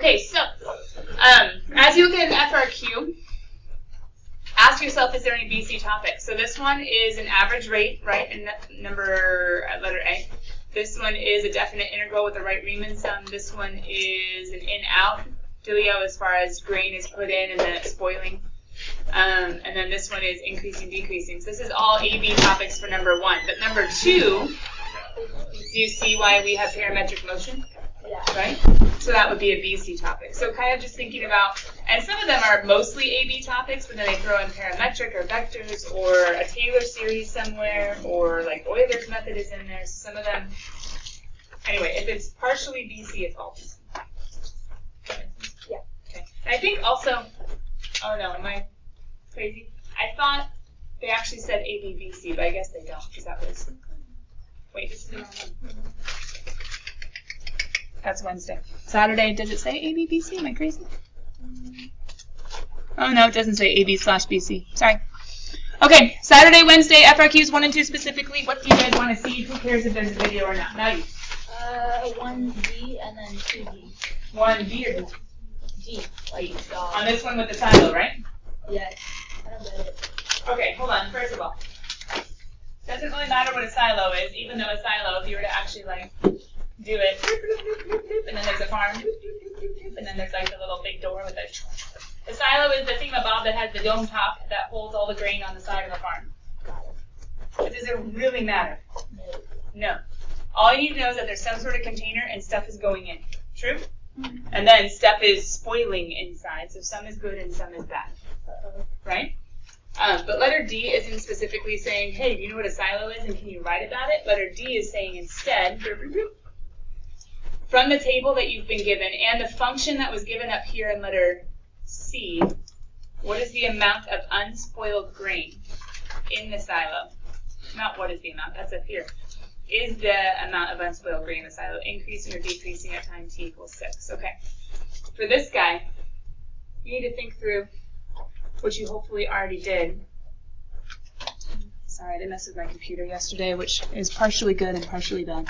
Okay, so as you look at an FRQ, ask yourself, is there any BC topics? So this one is an average rate, right, in letter A. This one is a definite integral with the right Riemann sum. This one is an in-out dealio as far as grain is put in and then it's spoiling. And then this one is increasing, decreasing. So this is all AB topics for number 1. But number 2, do you see why we have parametric motion? Yeah. Right? So that would be a BC topic. So kind of just thinking about, and some of them are mostly AB topics, but then they throw in parametric or vectors or a Taylor series somewhere, or like Euler's method is in there. Some of them, anyway, if it's partially BC, it's all BC. Yeah. Okay. And I think also, oh no, am I crazy? I thought they actually said ABBC, but I guess they don't, because that was, wait, this is the wrong one. That's Wednesday. Saturday, does it say ABBC? Am I crazy? Oh no, it doesn't say AB/BC. Sorry. Okay, Saturday, Wednesday, FRQs 1 and 2 specifically. What do you guys want to see? Who cares if there's a video or not? Now you. 1D and then 2D. 1D or 2D? D. Like on this one with the silo, right? Yes. I don't get it. Okay, hold on. First of all, doesn't really matter what a silo is, even though a silo, if you were to actually like do it, and then there's a farm, and then there's like the little big door with a. The silo is the thingamabob that has the dome top that holds all the grain on the side of the farm. Got it. But does it really matter? No. No. All you need to know is that there's some sort of container and stuff is going in. True? And then stuff is spoiling inside, so some is good and some is bad. Right? But letter D isn't specifically saying, hey, do you know what a silo is and can you write about it? Letter D is saying instead, from the table that you've been given and the function that was given up here in letter C, what is the amount of unspoiled grain in the silo? Not what is the amount, that's up here. Is the amount of unspoiled grain in the silo increasing or decreasing at time t equals 6? Okay. For this guy, you need to think through, which you hopefully already did. Sorry, I did mess with my computer yesterday, which is partially good and partially bad.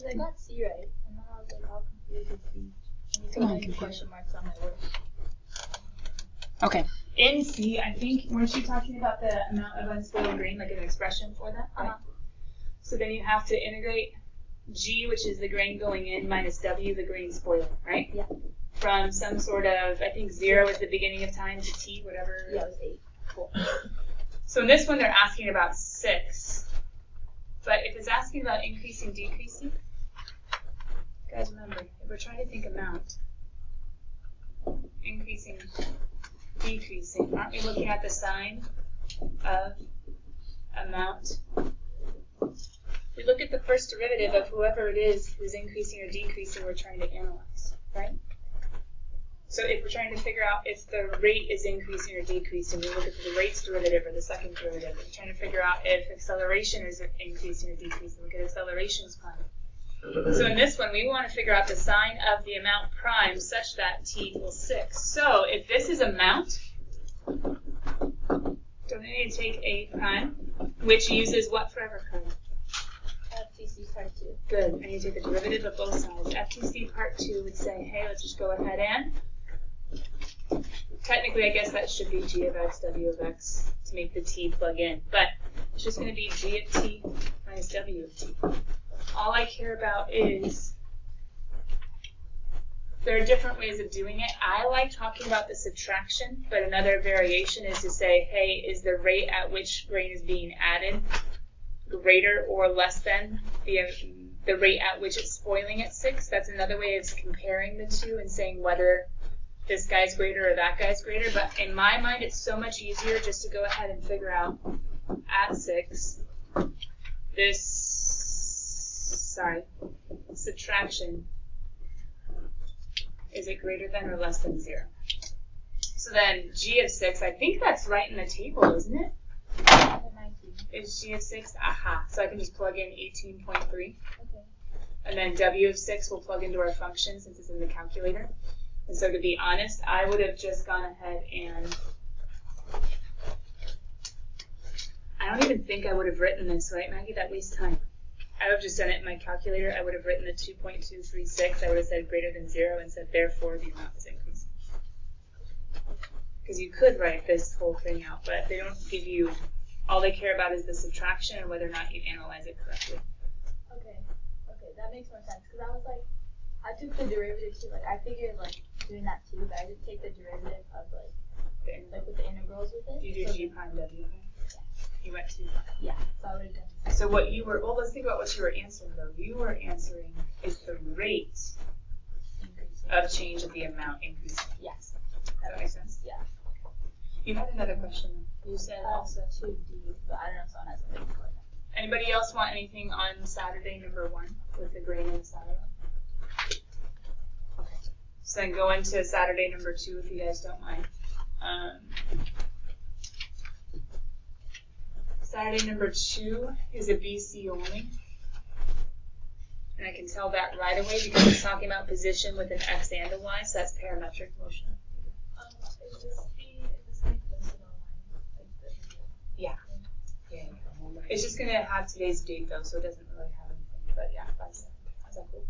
I got C right, and then I was like, how confused with B. And you Come on, put computer. question marks on my words. Okay. In C, I think, weren't you talking about the amount of unspoiled grain, like an expression for that? Uh-huh. So then you have to integrate G, which is the grain going in, minus W, the grain spoiling, right? Yeah. From some sort of, I think 0 is the beginning of time to T, whatever. Yeah, it was 8. Cool. So in this one, they're asking about 6. But if it's asking about increasing, decreasing, guys, remember, if we're trying to think amount, increasing, decreasing, aren't we looking at the sign of amount? We look at the first derivative of whoever it is who's increasing or decreasing we're trying to analyze, right? So if we're trying to figure out if the rate is increasing or decreasing, we look at the rate's derivative or the second derivative. We're trying to figure out if acceleration is increasing or decreasing. Look at acceleration's prime. So in this one, we want to figure out the sign of the amount prime such that t equals 6. So if this is amount, don't I need to take a prime, which uses what forever code? FTC part 2. Good. I need to take the derivative of both sides. FTC part 2 would say, hey, let's just go ahead and, technically I guess that should be g of x, w of x to make the t plug in. But it's just going to be g of t minus w of t. All I care about is, there are different ways of doing it. I like talking about the subtraction, but another variation is to say, hey, is the rate at which grain is being added greater or less than the rate at which it's spoiling at 6? That's another way of comparing the two and saying whether this guy's greater or that guy's greater. But in my mind, it's so much easier just to go ahead and figure out at 6 this subtraction, is it greater than or less than 0? So then g of 6, I think that's right in the table, isn't it? Is g of 6? Aha. So I can just plug in 18.3. Okay. And then w of 6 will plug into our function since it's in the calculator. And so to be honest, I would have just gone ahead and, I don't even think I would have written this, right, Maggie? That wastes time. I would have just done it in my calculator. I would have written the 2.236. I would have said greater than 0 and said therefore the amount is increasing. Because you could write this whole thing out, but they don't give you, all they care about is the subtraction and whether or not you analyze it correctly. Okay, that makes more sense. Because I was like, I took the derivative too. Like, I figured like doing that too, but I didn't take the derivative of like with the integrals with it. You do G prime W. You went too far. Yeah, so I would have done that. So what you were, well, let's think about what you were answering though. You were answering is the rate of change of the amount increasing. Yes. Does that make sense? Yeah. You had another question. You said also 2D, but I don't know if someone has a big one. Anybody else want anything on Saturday number 1 with the grain and Saturday? Okay. So then go into Saturday number 2 if you guys don't mind. Saturday number 2 is a BC only. And I can tell that right away because it's talking about position with an X and a Y, so that's parametric motion. Is this like posted online? Yeah. It's just going to have today's date though, so it doesn't really have anything. But yeah, that's cool.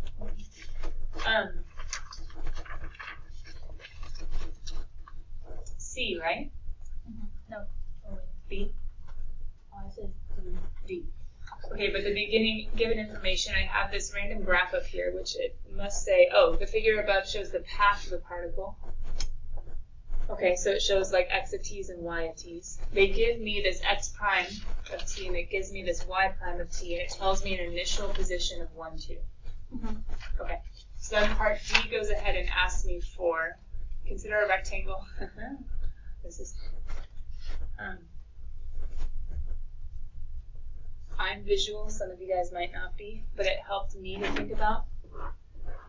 C, right? No. B? Oh, I said D. Okay, but the beginning given information, I have this random graph up here, which it must say, oh, the figure above shows the path of the particle. Okay, so it shows like x of t's and y of t's. They give me this x prime of t, and it gives me this y prime of t, and it tells me an initial position of 1, 2. Okay, so then part D goes ahead and asks me for, consider a rectangle. This is, I'm visual, some of you guys might not be, but it helped me to think about,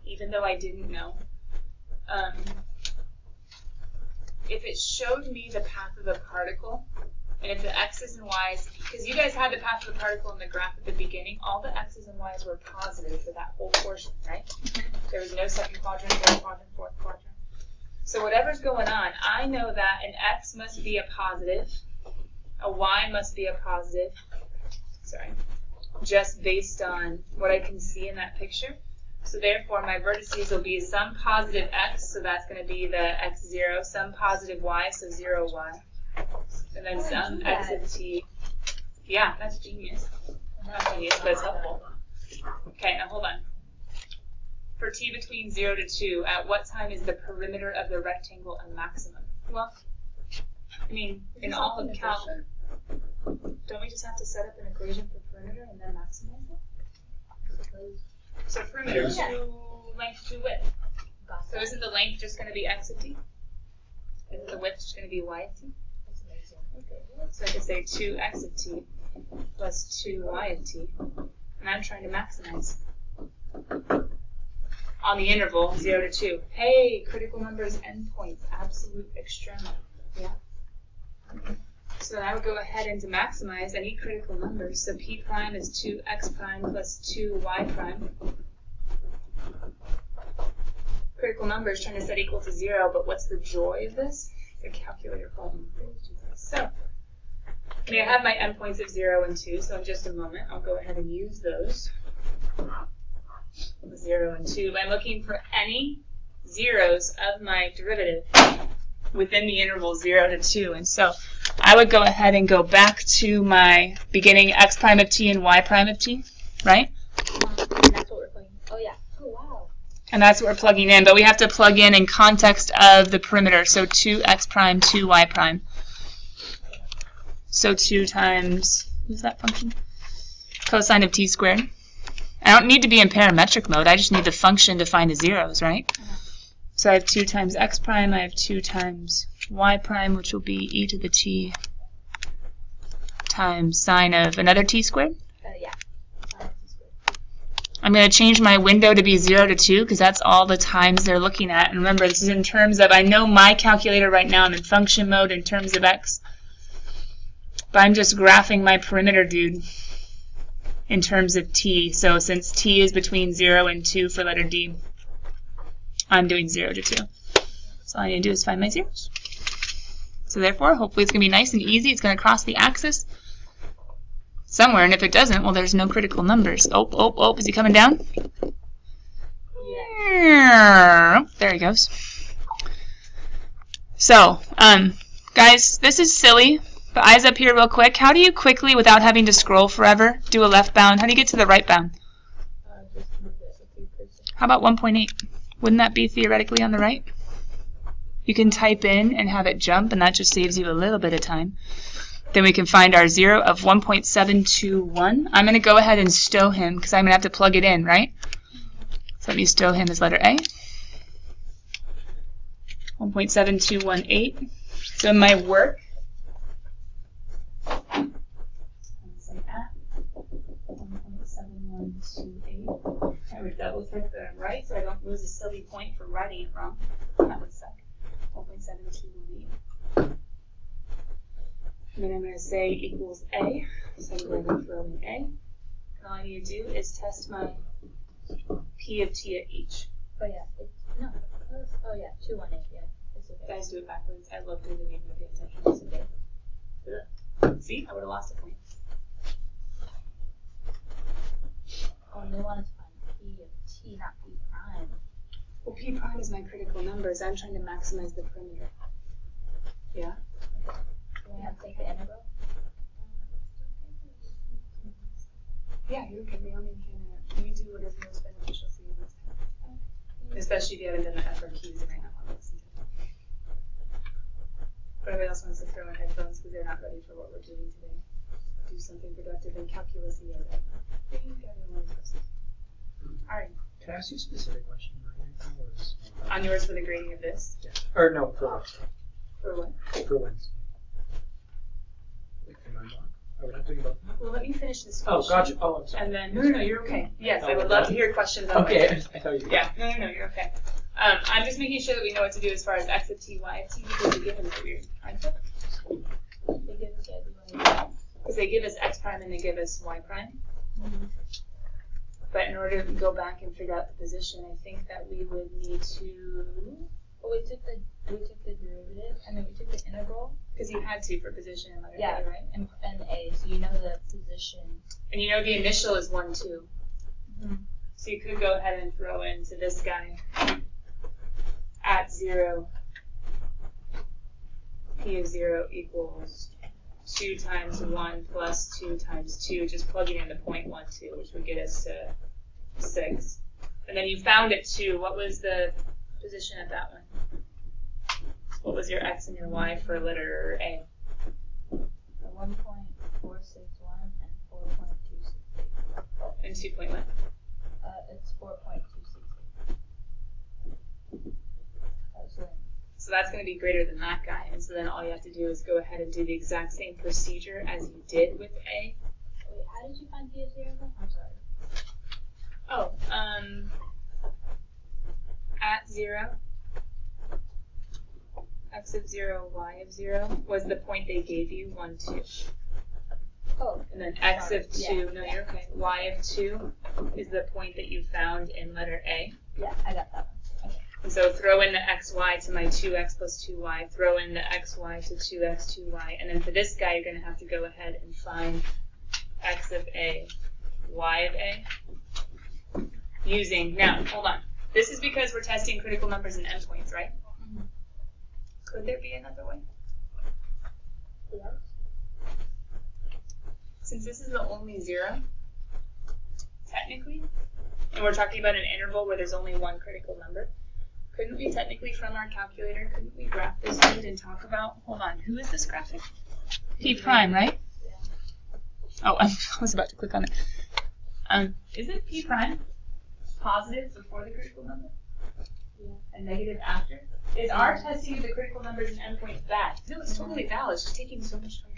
even though I didn't know. If it showed me the path of the particle, and if the x's and y's, because you guys had the path of the particle in the graph at the beginning, all the x's and y's were positive for that whole portion, right? There was no second quadrant, third quadrant, fourth quadrant. So whatever's going on, I know that an x must be a positive, a y must be a positive, just based on what I can see in that picture. So therefore, my vertices will be some positive x, so that's going to be the x0, some positive y, so 0y, and then some x of t. Yeah, that's genius. Not genius, but it's helpful. Okay, now hold on. For t between 0 to 2, at what time is the perimeter of the rectangle a maximum? Well, I mean, in all of calc, don't we just have to set up an equation for perimeter and then maximize it? So perimeter, length to width. So isn't the length just going to be x of t? Isn't the width just going to be y of t? Okay. So I could say 2x of t plus 2y of t. And I'm trying to maximize. On the interval, 0 to 2. Hey, critical numbers, endpoints, absolute extremity. Yeah. So then I would go ahead and to maximize, I need critical numbers. So p prime is 2x prime plus 2y prime. Critical numbers trying to set equal to 0, but what's the joy of this? The calculator problem. So, I mean, I have my endpoints of 0 and 2, so in just a moment I'll go ahead and use those. 0 and 2. But I'm looking for any zeros of my derivative within the interval 0 to 2. And so I would go ahead and go back to my beginning x prime of t and y prime of t, right? And that's what we're plugging. Oh, yeah. Oh, wow. And that's what we're plugging in. But we have to plug in context of the perimeter. So 2x prime, 2y prime. So 2 times, what's that function? Cosine of t squared. I don't need to be in parametric mode. I just need the function to find the zeros, right? So I have 2 times x prime. I have 2 times y prime, which will be e to the t times sine of another t squared. Yeah. I'm going to change my window to be 0 to 2 because that's all the times they're looking at. And remember, this is in terms of, I know my calculator right now, I'm in function mode in terms of x. But I'm just graphing my perimeter, dude, in terms of t. So since t is between 0 and 2 for letter D, I'm doing 0 to 2. So all I need to do is find my zeros. So therefore, hopefully it's going to be nice and easy. It's going to cross the axis. somewhere, and if it doesn't, well, there's no critical numbers. Oh, is he coming down? Yeah. There he goes. So, guys, this is silly, but eyes up here real quick. How do you quickly, without having to scroll forever, do a left bound? How do you get to the right bound? How about 1.8? Wouldn't that be theoretically on the right? You can type in and have it jump, and that just saves you a little bit of time. Then we can find our 0 of 1.721. I'm going to go ahead and stow him because I'm going to have to plug it in, right? So let me stow him as letter A. 1.7218. So in my work, I'm say at 1.7128. I would double check that I'm right so I don't lose a silly point for writing it wrong. That would suck. 1.7218. And then I'm going to say equals A, so I'm going to throw in A. And all I need to do is test my P of T at each. Oh yeah, no. Oh yeah, 218, yeah. It's okay. Guys do it backwards. I love doing the name of pay attention. It's okay. See, I would have lost a point. Oh, and they want us to find P of T, not P prime. Well, P prime is my critical numbers. I'm trying to maximize the perimeter. Yeah? Do we have to take the integral? Yeah, you're okay. We only can, you do what is most beneficial for you this time. Especially if you haven't done the FRQs and I have to listen to them. But everybody else wants to throw in headphones because they're not ready for what we're doing today. Do something productive in calculus yet. Alright. Can I ask you a specific question? On yours for the grading of this? Yeah. Or no, for what? For what? For Wednesday. Like for my block? Are we not doing both? Well, let me finish this Oh, question. gotcha. Oh, I'm sorry. And then, no, you're okay. Yes, I would love to hear questions on Okay, Wednesday. I thought you were. Yeah, no, you're okay. I'm just making sure that we know what to do as far as x of t, y of t, because they give us a weird, aren't they? They give us Because they give us x prime and they give us y prime. But in order to go back and figure out the position, I think that we would need to. Well, we took the derivative and then we took the integral. Because you had to for position and letter Yeah, A, right? and A, so you know the position. And you know the initial is 1, 2. So you could go ahead and throw into this guy at 0, P of 0 equals 2 times 1 plus 2 times 2, just plugging in the 0.12, which would get us to 6. And then you found it too. What was the position at that one? What was your x and your y for letter A? 1.461 and 4.268. And 2.1? It's 4.268. So that's going to be greater than that guy. And so then all you have to do is go ahead and do the exact same procedure as you did with A. Wait, how did you find P of 0 then? I'm sorry. Oh, at 0, x of 0, y of 0 was the point they gave you, 1, 2. Oh. And then x of 2, Yeah. no, you're okay. Y of 2 is the point that you found in letter A. Yeah, I got that one. Okay. And so throw in the xy to my 2x plus 2y, throw in the xy to 2x, 2y, and then for this guy you're going to have to go ahead and find x of A, y of A, using, now, hold on. This is because we're testing critical numbers and endpoints, right? Could there be another way? Yes. Since this is the only 0, technically, and we're talking about an interval where there's only one critical number, couldn't we technically from our calculator, couldn't we graph this dude and talk about, hold on, who is this graphic? P prime, right? Yeah. Oh, I was about to click on it. Isn't P prime positive before the critical number? Yeah. And negative after? Is our testing of the critical numbers and endpoints bad? No, it's totally valid. It's just taking so much time.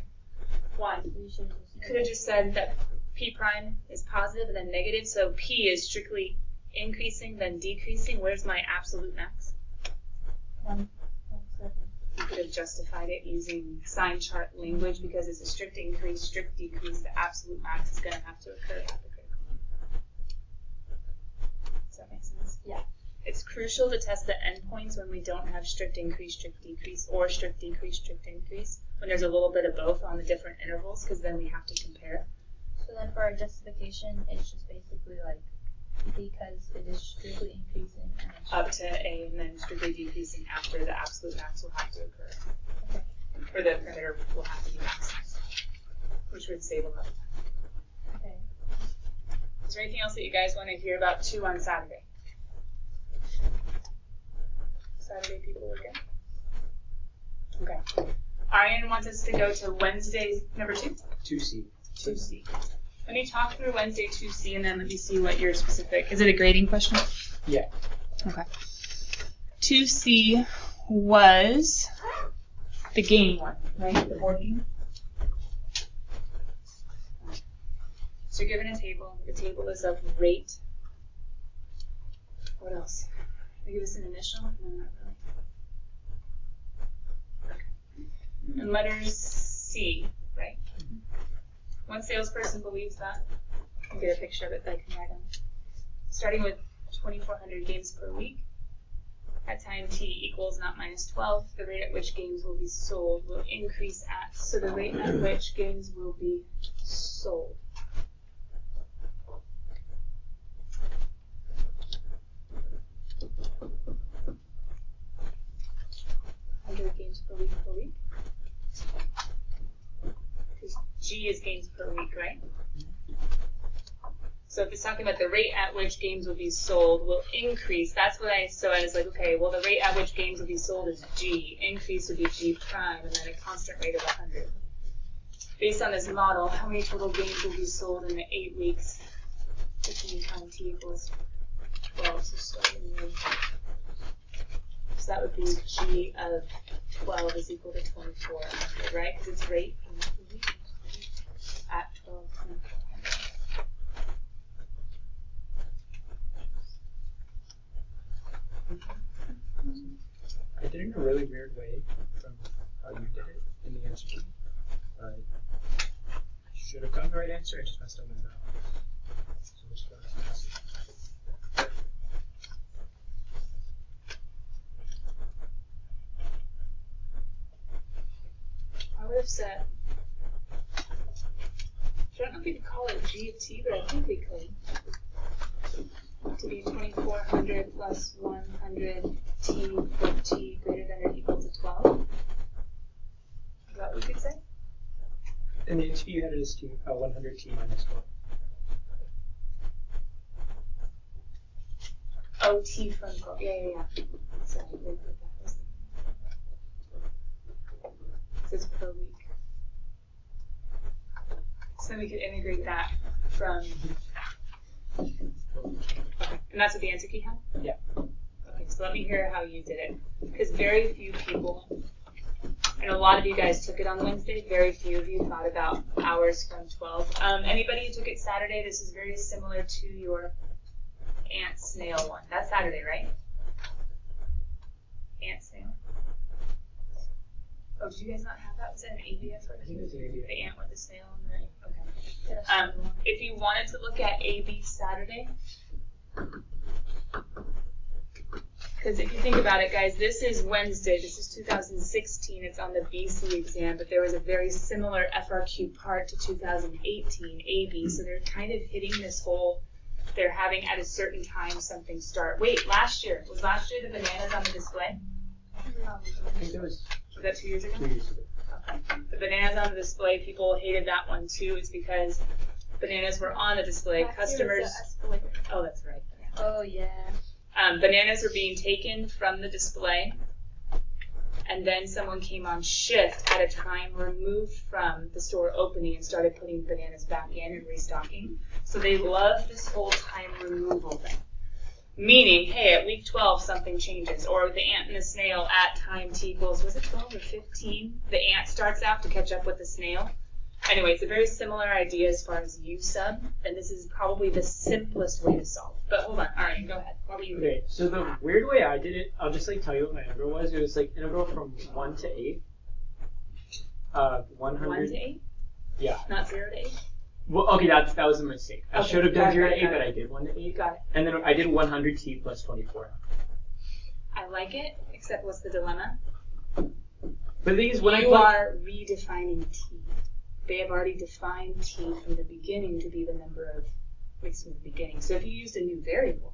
Why? We should just. You could have just said that P prime is positive and then negative, so P is strictly increasing, then decreasing. Where's my absolute max? 1.7. You could have justified it using sign chart language because it's a strict increase, strict decrease. The absolute max is going to have to occur at the critical number. Does that make sense? Yeah. It's crucial to test the endpoints when we don't have strict increase, strict decrease, or strict decrease, strict increase, when there's a little bit of both on the different intervals, because then we have to compare. So then for our justification, it's just basically like because it is strictly increasing and then Up to A and then strictly decreasing after the absolute max will have to occur. Okay. Or the perimeter will have to be maximized, which would save a lot of time. Okay. Is there anything else that you guys want to hear about 2 on Saturday? Saturday people were good? Okay. Aryan wants us to go to Wednesday number 2? 2C. 2C. Let me talk through Wednesday 2C and then let me see what your specific. Is it a grading question? Yeah. Okay. 2C was the game one, right? The board game. So you're given a table. The table is of rate. What else? They give us an initial? No, not really. Okay. And letters C, right? One salesperson believes that. You can get a picture of it that I can write on. Starting with 2,400 games per week. At time t equals not minus 12, the rate at which games will be sold will increase at. So the rate at which games will be sold. Games per week. Because G is games per week, right? So if it's talking about the rate at which games will be sold will increase, that's what I was like, okay, well the rate at which games will be sold is G. Increase would be G prime, and then a constant rate of 100. Based on this model, how many total games will be sold in the 8 weeks? 15 times t equals 12, so starting with. So that would be G of 12 is equal to 2,400, right? Because it's rate at 12. I did it in a really weird way from how you did it in the answer key. I should have gotten the right answer, I just messed up my mouth. So let's go to this. I would have said, I don't know if we could call it G of t, but I think we could. To be 2,400 plus 100 t for t greater than or equal to 12. Is that what we could say? In the interview, you had it as 100 t minus 12. Oh, t from 12. Yeah. Sorry, I did that. It says per week. So then we could integrate that from. Okay. And that's what the answer key had? Yeah. Okay, so let me hear how you did it. Because very few people, and a lot of you guys took it on Wednesday, very few of you thought about hours from 12. Anybody who took it Saturday, this is very similar to your ant snail one. That's Saturday, right? Ant snail. Oh, did you guys not have that? Was that an ABF? I think it was an ABF. The ant with the snail on the okay. If you wanted to look at AB Saturday, because if you think about it, guys, this is Wednesday. This is 2016. It's on the BC exam, but there was a very similar FRQ part to 2018 AB, so they're kind of hitting this whole, they're having at a certain time something start. Wait, last year the bananas on the display? I think that was that 2 years ago? 2 years ago. Okay. The bananas on the display, people hated that one too. It's because bananas were on the display. Customers. Oh, that's right. Oh, yeah. Bananas were being taken from the display, and then someone came on shift at a time removed from the store opening and started putting bananas back in and restocking. So they love this whole time removal thing. Meaning, hey, at week 12, something changes. Or the ant and the snail at time t equals, was it 12 or 15? The ant starts out to catch up with the snail. Anyway, it's a very similar idea as far as U sub, and this is probably the simplest way to solve. But hold on, all right, go ahead. What were you doing? Okay, so the weird way I did it, I'll just tell you what my integral was. It was integral from 1 to 8. 100. 1 to 8? Yeah. Not 0 to 8? Well, okay, that was a mistake. I should have done 0 to 8, but I did 1 to 8. Got it. And then I did 100t plus 24. I like it, except what's the dilemma? But the thing is, when you are redefining t they have already defined t from the beginning to be the number of weeks from the beginning. So if you used a new variable,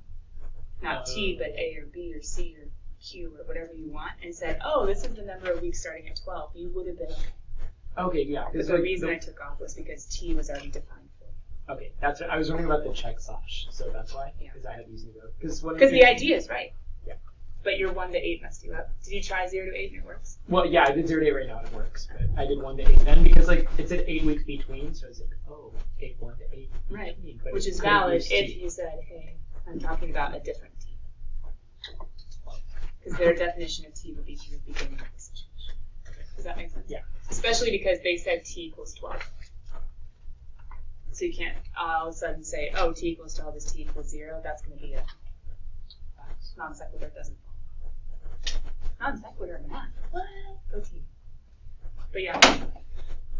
not t, but a or b or c or q or whatever you want, and said, oh, this is the number of weeks starting at 12, you would have been okay. Okay, yeah. But the reason I took off was because t was already defined for you. Okay, that's what I was wondering about the check slash, so that's why, Yeah. because I had these new Because the idea is right. Yeah. But your 1 to 8 messed you up. Did you try 0 to 8 and it works? Well, yeah, I did 0 to 8 right now and it works, but I did 1 to 8 then because like it said 8 weeks between, so I was like, oh, 8, 1 to 8. Right. Between, but Which it is couldn't valid use if T. you said, hey, I'm talking about a different t. Because their definition of t would be from the beginning of the situation. Does that make sense? Yeah. Especially because they said t equals 12. So you can't all of a sudden say, oh, t equals 12 is t equals 0. That's going to be a non sequitur. Doesn't fall. Non sequitur math. What? Go t. But yeah.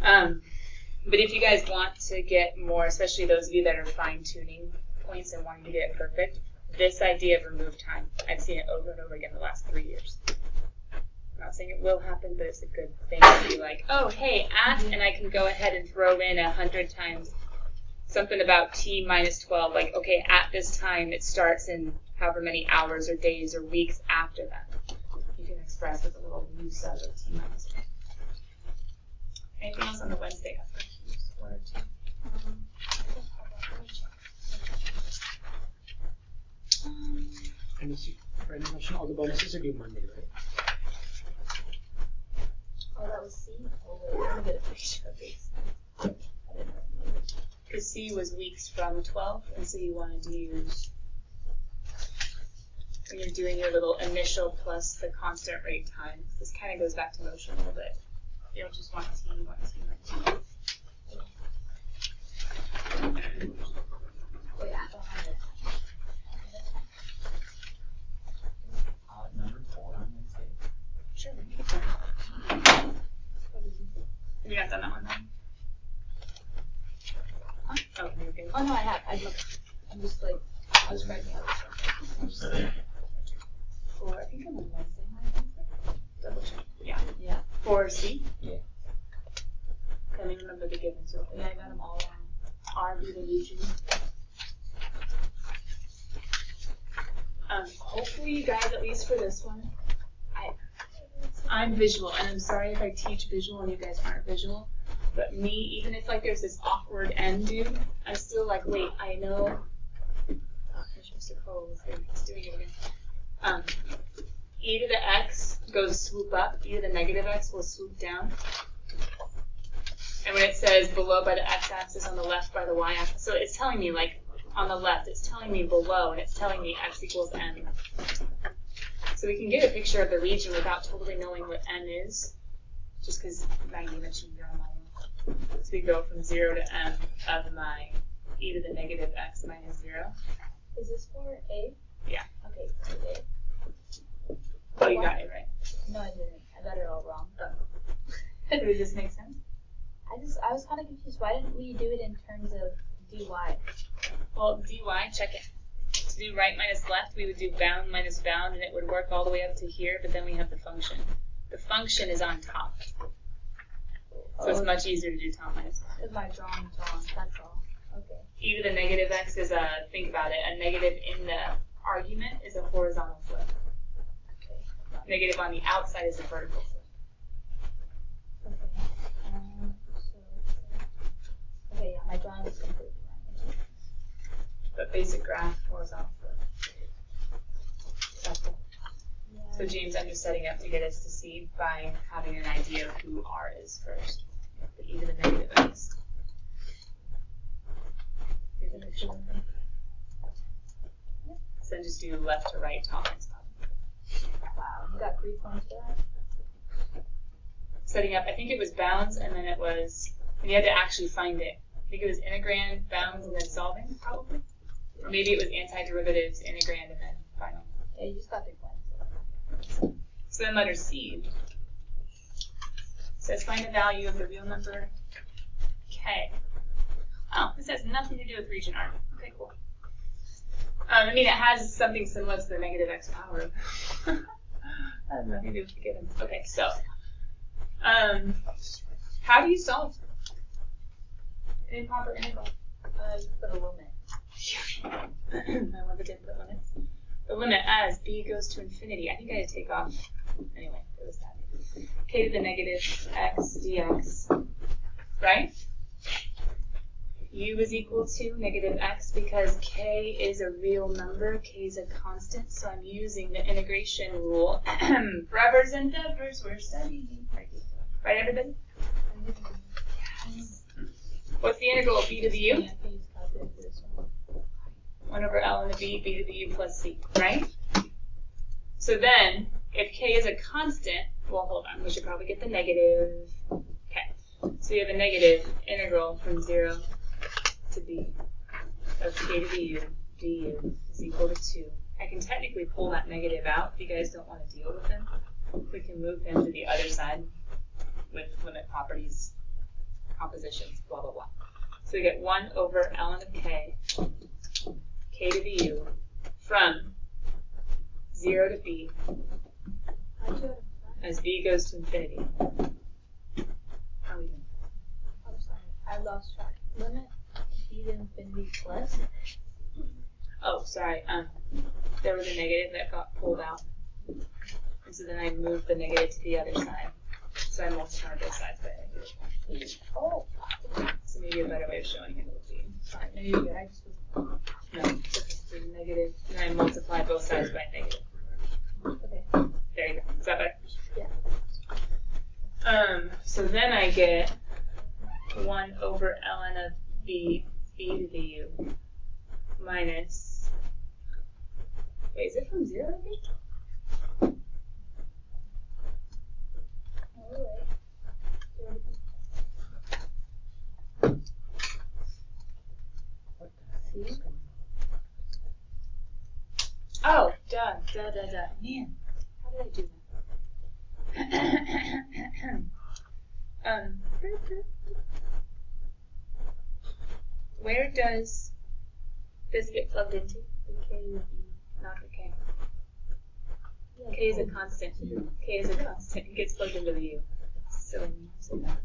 But if you guys want to get more, especially those of you that are fine tuning points and wanting to get it perfect, this idea of remove time, I've seen it over and over again the last 3 years. I'm not saying it will happen, but it's a good thing to be like, oh, hey, and I can go ahead and throw in 100 times something about t minus 12. Like, okay, at this time, it starts in however many hours or days or weeks after that. You can express with a little use of t minus 12. Anything else on the Wednesday after? One or two? And you see, random question, all the bonuses are due Monday, right? Oh, that was C? Oh, wait, let me get a picture of this. I didn't know. Because C was weeks from 12, and so you wanted to use, when you're doing your little initial plus the constant rate time, this kind of goes back to motion a little bit. You don't just want T, you want T, you want T. Oh, yeah, I don't have it. Number 4 on Wednesday. Sure. Have you not done that one then? Huh? Oh, you're good. Oh, no, I have. I'm just like, I was writing out this stuff. For, I think I'm on Wednesday. Double check. Yeah. Yeah. For C? Yeah. Can you remember the givens real quick? Yeah, I got them all wrong. R be the region. Hopefully you guys, at least for this one, I'm visual, and I'm sorry if I teach visual and you guys aren't visual, but me, even if like there's this awkward end due, I'm still like, wait, I know. Oh, there's Mr. Cole, he's doing it again. E to the x goes swoop up, e to the negative x will swoop down. And when it says below by the x-axis, on the left by the y-axis, so it's telling me, like, on the left, it's telling me below, and it's telling me x equals n. So we can get a picture of the region without totally knowing what n is, just because Maggie mentioned your own. So we go from 0 to m of my e to the negative x minus 0. Is this for A? Yeah. Okay, for A. Oh, you got it right. No, I didn't. I got it all wrong. Does this make sense? I was kind of confused. Why didn't we do it in terms of dy? Well, dy, check it. To do right minus left, we would do bound minus bound, and it would work all the way up to here, but then we have the function. The function is on top. So it's much easier to do top minus bottom. Because my drawing's wrong, that's all. Okay. E to the negative x is a, think about it, a negative in the argument is a horizontal flip. Okay. Negative on the outside is a vertical flip. Okay. Okay, yeah, my drawing is completely wrong. But basic graph, horizontal flip. That's it. Yeah. So James, I'm just setting up to get us to see by having an idea of who R is first. The e to the negative x. Here's a picture. So then just do left to right, top minus bottom. Wow, you got 3 points for that? Setting up, I think it was bounds, and then it was, and you had to actually find it. I think it was integrand, bounds, and then solving, probably. Or maybe it was antiderivatives, integrand, and then final. Yeah, you just got 3 points. So then letter C says find the value of the real number k. Oh, this has nothing to do with region R. Okay, cool. I mean, it has something similar to the negative x power. That has nothing to do with the givens. Okay, so how do you solve? An improper integral. You put a limit. I love it, didn't put limits. The limit as b goes to infinity. I think I had to take off. Anyway, it was that. K to the negative x dx. Right? U is equal to negative x because k is a real number. K is a constant. So I'm using the integration rule. Forevers and evers, we're studying. Right, everybody? Yes. What's the integral of b to the u? 1 over ln of b, b to the u plus c, right? So then, if k is a constant, well, hold on, we should probably get the negative. Okay, so we have a negative integral from 0 to b of k to the u du is equal to 2. I can technically pull that negative out if you guys don't want to deal with him. We can move him to the other side with limit properties, compositions, blah, blah, blah. So we get 1 over ln of k to the u, from 0 to b, as b goes to infinity. How are we doing? I'm sorry, I lost track. Limit b to infinity plus. Oh, sorry. There was a negative that got pulled out, and so then I moved the negative to the other side. So I multiplied both sides by a negative. Oh. So maybe a better way of showing it would be. Sorry, no, you're good. I just No, it's okay. So negative, and I multiply both sides by a negative. okay. There you go. Is that better? Yeah. So then I get 1 over ln of b to the u minus. Wait, is it from 0 to b? Oh, duh. Man, how did I do that? Where does this get plugged into? The K would be not the K. K is a constant. K is a constant. It gets plugged into the U. Silly me. So that.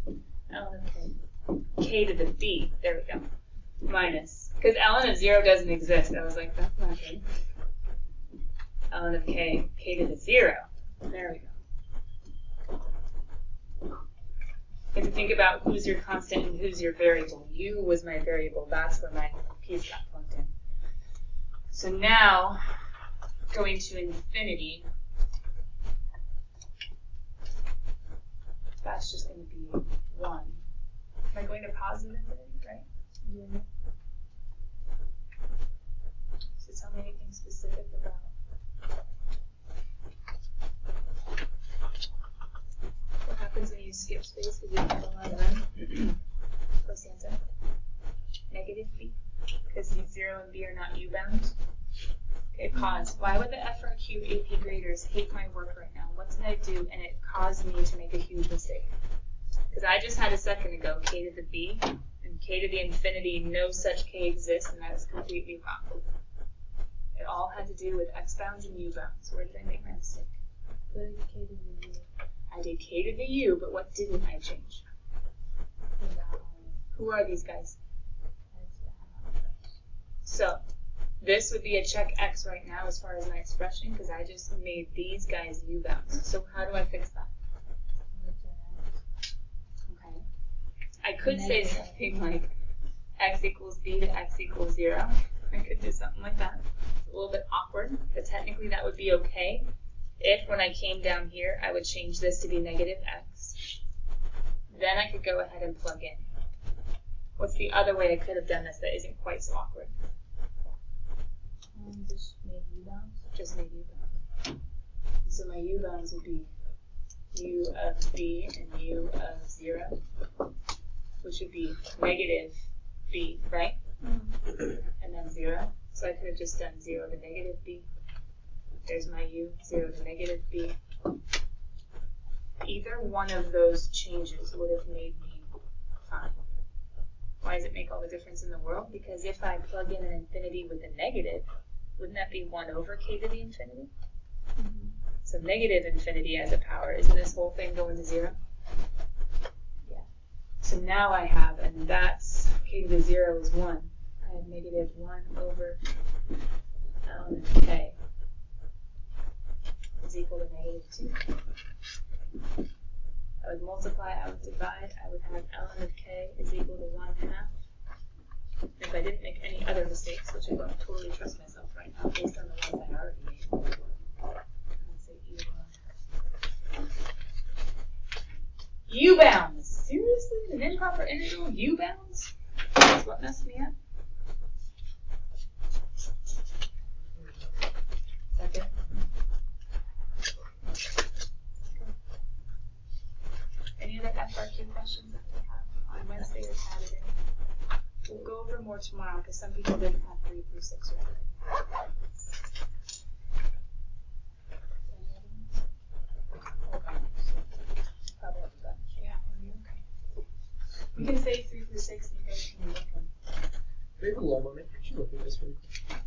ln of K. K to the B. There we go. Minus. Because ln of 0 doesn't exist. I was like, that's not good. Ln of K. K to the 0. There we go. You have to think about who's your constant and who's your variable. U was my variable. That's where my piece got plugged in. So now, going to infinity, that's just going to be 1. Am I going to positive infinity, right? Yeah. So tell me anything specific about what happens when you skip space because you don't have a lot of room. Close answer. Negative b, because 0 and b are not u-bound. Okay, pause. Why would the FRQ AP graders hate my work right now? What did I do and it caused me to make a huge mistake? Because I just had a second ago k to the b and k to the infinity, no such k exists, and that is completely wrong. It all had to do with x-bounds and u-bounds. Where did I make my mistake? Put k to the u. I did k to the u, but what didn't I change? Who are these guys? So, this would be a check x right now as far as my expression, because I just made these guys u-bounds. So how do I fix that? Okay. I could say something like x equals b to x equals 0. I could do something like that. It's a little bit awkward, but technically that would be okay if when I came down here, I would change this to be negative x. Then I could go ahead and plug in. What's the other way I could have done this that isn't quite so awkward? Just made u-bounds. Just made u-bounds. So my u-bounds would be u of b and u of 0, which would be negative b, right? Mm-hmm. And then 0. So I could have just done 0 to negative b. There's my u, 0 to negative b. Either one of those changes would have made me fine. Why does it make all the difference in the world? Because if I plug in an infinity with a negative, wouldn't that be 1 over k to the infinity? Mm-hmm. So negative infinity as a power. Isn't this whole thing going to 0? Yeah. So now I have, and that's k to the 0 is 1. I have negative 1 over ln of k is equal to negative 2. I would multiply, I would divide, I would have ln of k is equal to 1/2. If I didn't make any other mistakes, which I don't totally trust myself right now based on the ones I already made, I'd say e to the 1/2. U-bounds! Seriously? An improper integral? U-bounds? That's what messed me up. Second. Any other FRQ questions that we have on Wednesday or Saturday? We'll go over more tomorrow because some people didn't have 3 through 6 ready. Yeah, okay. We can say 3 through 6 and you guys can look them. We have a low moment. Could you look at this really quick?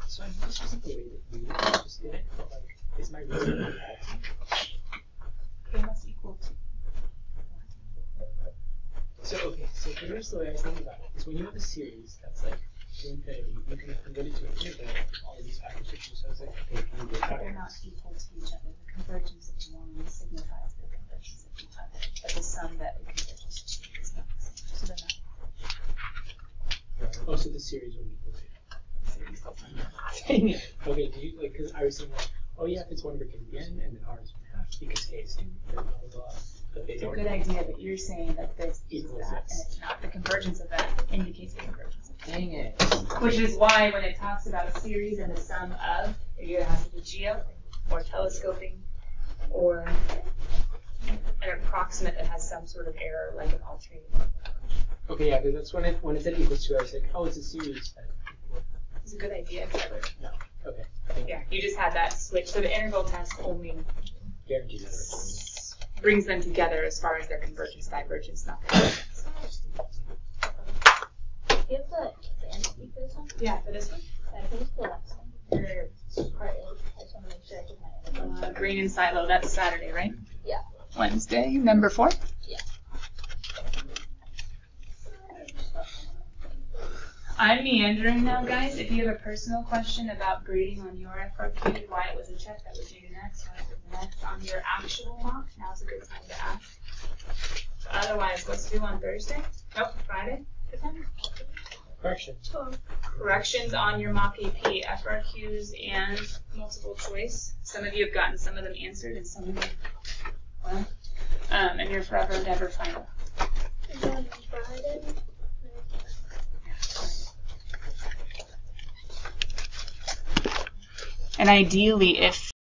So I know this wasn't the way that you just did it, but like, is my reason not faulty? K must equal to. So okay, so here's the way I was thinking about it. Is when you have a series that's like to infinity, you can convert it to an integral of all of these factors of 2. So I was like, okay, can you go But back? they're not equal to each other. The convergence of one signifies the convergence of the other. But the sum that it converges to is not the same. So they're not. Oh, so the series would be equal to. Dang it. Okay, do you like? Because I was thinking like, oh yeah, if it's 1/k again, and then r is 1/2 because k is 2, then blah blah blah. It's a good idea, but you're saying that this is Equals that, this. and it's not. The convergence of that indicates the convergence of that. Dang it. Which is why when it talks about series and the sum of, it either has to be geo, or telescoping, or an approximate that has some sort of error, like an alternating. Okay, yeah, because that's when it said equals 2, I was like, oh, it's a series. It's a good idea, Trevor. No. Okay. Thank you. Yeah, you just had that switch. So the integral test only Guaranteed that. brings them together as far as their convergence, divergence, not convergence. Do you have the entity for this one? Yeah, for this one. I think it's the last one. Or part A. I just want to make sure I get my integral. Green and silo, that's Saturday, right? Yeah. Wednesday, number 4? Yeah. I'm meandering now, guys. If you have a personal question about grading on your FRQ, why it was a check, that would be next. Why it was next on your actual mock, now's a good time to ask. Otherwise, what's due on Thursday? Nope, Friday. Good time. Correction. Corrections on your mock AP, FRQs, and multiple choice. Some of you have gotten some of them answered, and some of them, well, and your forever and ever final. Is on Friday? And ideally, if